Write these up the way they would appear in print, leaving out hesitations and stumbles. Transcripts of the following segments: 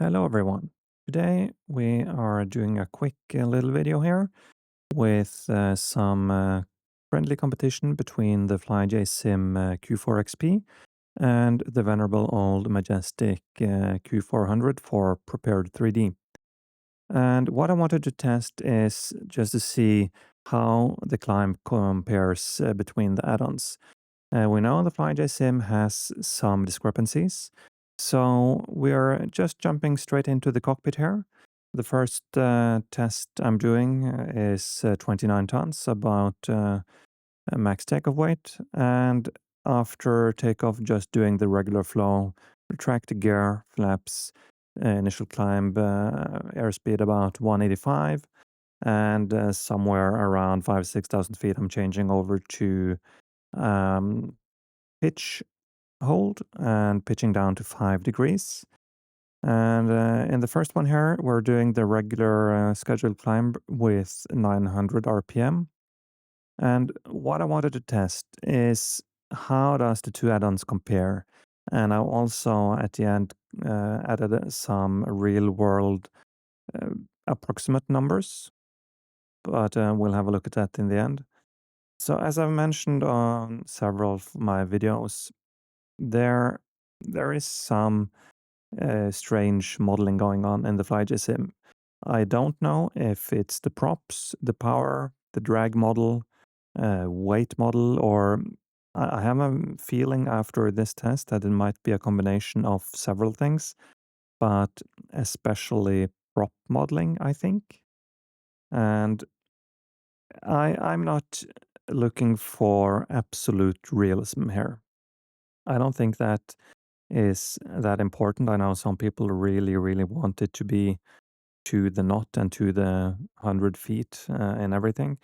Hello everyone. Today we are doing a quick little video here with some friendly competition between the FlyJSim Q4XP and the venerable old Majestic Q400 for prepared 3D. And what I wanted to test is just to see how the climb compares between the add-ons. We know the FlyJSim has some discrepancies, so we are just jumping straight into the cockpit here. The first test I'm doing is 29 tons, about a max takeoff weight, and after takeoff, just doing the regular flow, retract the gear, flaps, initial climb, airspeed about 185, and somewhere around 5,000 to 6,000 feet, I'm changing over to um, pitch hold and pitching down to 5 degrees. And in the first one here, we're doing the regular scheduled climb with 900 RPM. And what I wanted to test is how does the two add-ons compare? And I also at the end added some real-world uh, approximate numbers, but we'll have a look at that in the end. So as I've mentioned on several of my videos, there there is some strange modeling going on in the FlyJSim. I don't know if it's the props, the power, the drag model, weight model, or I have a feeling after this test that it might be a combination of several things, but especially prop modeling, I think. And I'm not looking for absolute realism here. I don't think that is that important. I know some people really, really want it to be to the knot and to the 100 feet and everything.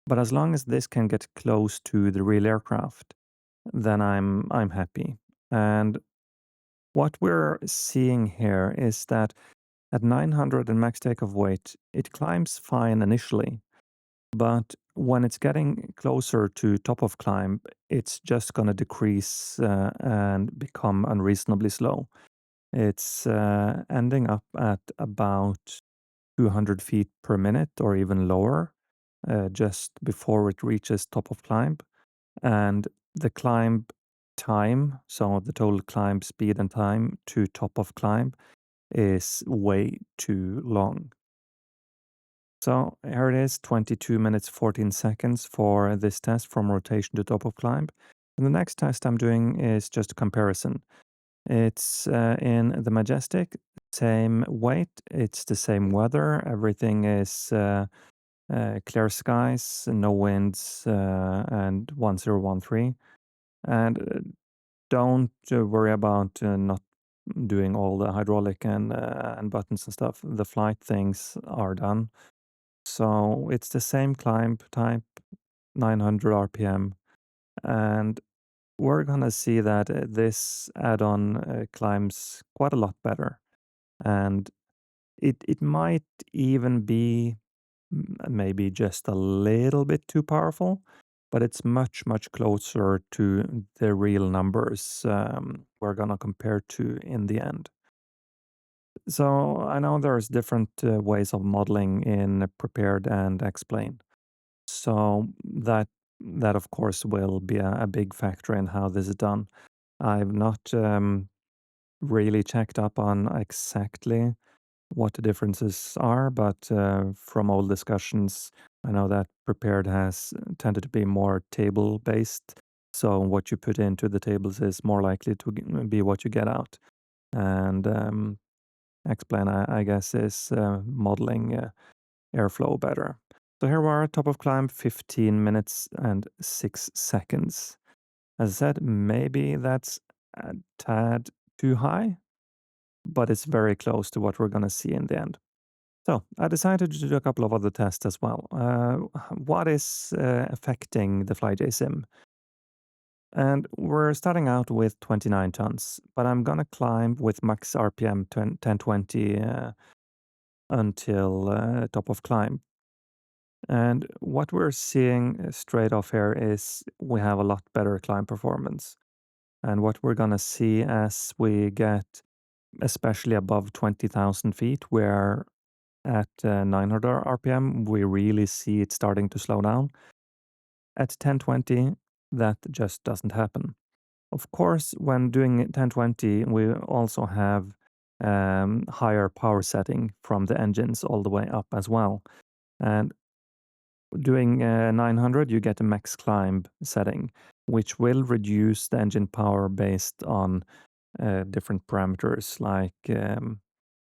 But as long as this can get close to the real aircraft, then I'm happy. And what we're seeing here is that at 900 and max takeoff weight, it climbs fine initially. But when it's getting closer to top of climb, it's just going to decrease and become unreasonably slow. It's ending up at about 200 feet per minute or even lower just before it reaches top of climb. And the climb time, so the total climb speed and time to top of climb, is way too long. So here it is, 22 minutes 14 seconds for this test from rotation to top of climb. And the next test I'm doing is just a comparison. It's in the Majestic, same weight, it's the same weather, everything is clear skies, no winds, and 1013. And don't worry about not doing all the hydraulic and buttons and stuff. The flight things are done. So it's the same climb type, 900 RPM, and we're gonna see that this add-on climbs quite a lot better, and it might even be maybe just a little bit too powerful, but it's much closer to the real numbers we're gonna compare to in the end. So I know there's different ways of modeling in prepared and explain. So that of course will be a big factor in how this is done. I've not really checked up on exactly what the differences are, but from old discussions, I know that prepared has tended to be more table based. So what you put into the tables is more likely to be what you get out. And explain, I guess, is modeling airflow better. So here we are, top of climb, 15 minutes and 6 seconds. As I said, maybe that's a tad too high, but it's very close to what we're going to see in the end. So I decided to do a couple of other tests as well. What is affecting the FlyJSim? And we're starting out with 29 tons, but I'm going to climb with max RPM 1020 until top of climb. And what we're seeing straight off here is we have a lot better climb performance. And what we're going to see as we get especially above 20,000 feet, where at 900 RPM, we really see it starting to slow down. At 1020, that just doesn't happen. Of course, when doing 1020, we also have higher power setting from the engines all the way up as well. And doing 900, you get a max climb setting, which will reduce the engine power based on different parameters like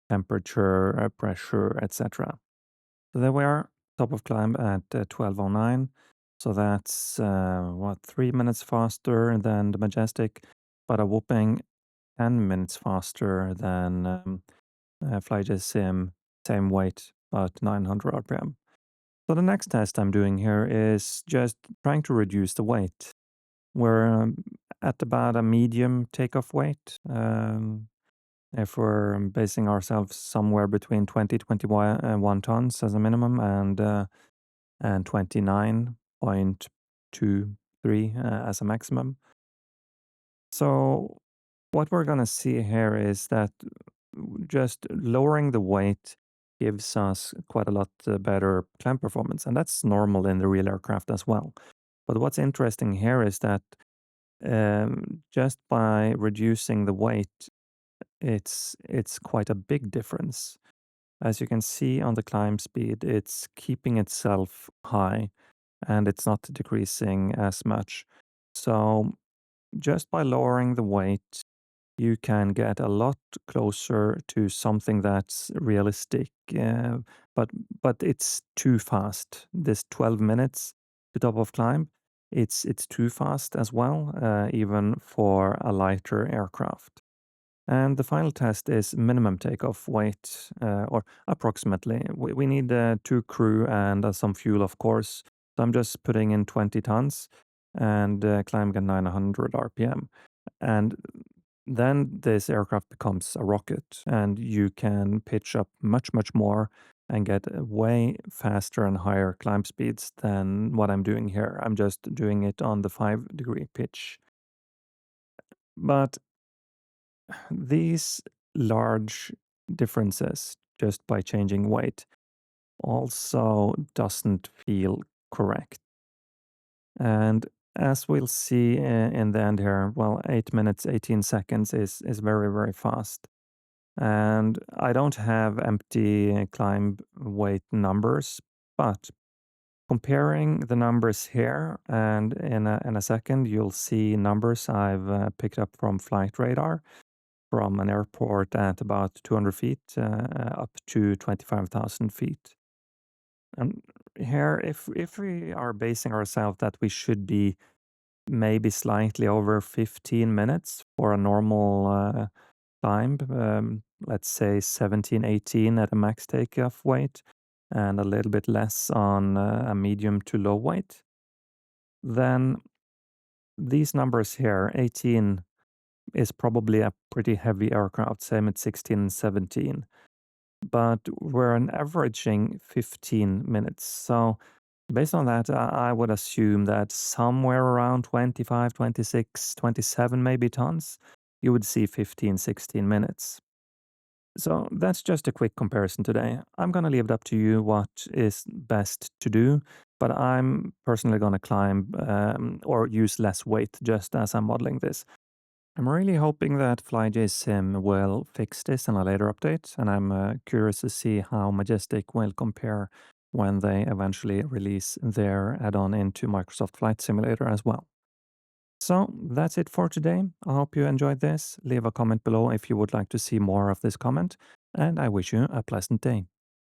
temperature, pressure, etc. So there we are, top of climb at 1209. So that's 3 minutes faster than the Majestic, but a whopping 10 minutes faster than FlyJSim, same weight, but 900 RPM. So the next test I'm doing here is just trying to reduce the weight. We're at about a medium takeoff weight. If we're basing ourselves somewhere between 21 tons as a minimum and 29.23 as a maximum. So what we're going to see here is that just lowering the weight gives us quite a lot better climb performance, and that's normal in the real aircraft as well. But what's interesting here is that just by reducing the weight, it's quite a big difference. As you can see on the climb speed, it's keeping itself high and it's not decreasing as much. So just by lowering the weight, you can get a lot closer to something that's realistic, but it's too fast. This 12 minutes to top of climb, it's too fast as well, even for a lighter aircraft. And the final test is minimum takeoff weight, or approximately. We need 2 crew and some fuel, of course. So I'm just putting in 20 tons and climbing at 900 RPM. And then this aircraft becomes a rocket, and you can pitch up much, much more and get way faster and higher climb speeds than what I'm doing here. I'm just doing it on the 5-degree pitch. But these large differences just by changing weight also doesn't feel correct. And as we'll see in the end here, well, 8 minutes, 18 seconds is very, very fast. And I don't have empty climb weight numbers, but comparing the numbers here and in a second, you'll see numbers I've picked up from flight radar from an airport at about 200 feet up to 25,000 feet. And here, if we are basing ourselves that we should be maybe slightly over 15 minutes for a normal climb, let's say 17, 18 at a max takeoff weight, and a little bit less on a medium to low weight, then these numbers here, 18 is probably a pretty heavy aircraft, same at 16 and 17. But we're averaging 15 minutes. So based on that, I would assume that somewhere around 25, 26, 27 maybe tons, you would see 15, 16 minutes. So that's just a quick comparison today. I'm going to leave it up to you what is best to do, but I'm personally going to climb or use less weight just as I'm modeling this. I'm really hoping that FlyJSim will fix this in a later update, and I'm curious to see how Majestic will compare when they eventually release their add-on into Microsoft Flight Simulator as well. So that's it for today. I hope you enjoyed this. Leave a comment below if you would like to see more of this comment, and I wish you a pleasant day.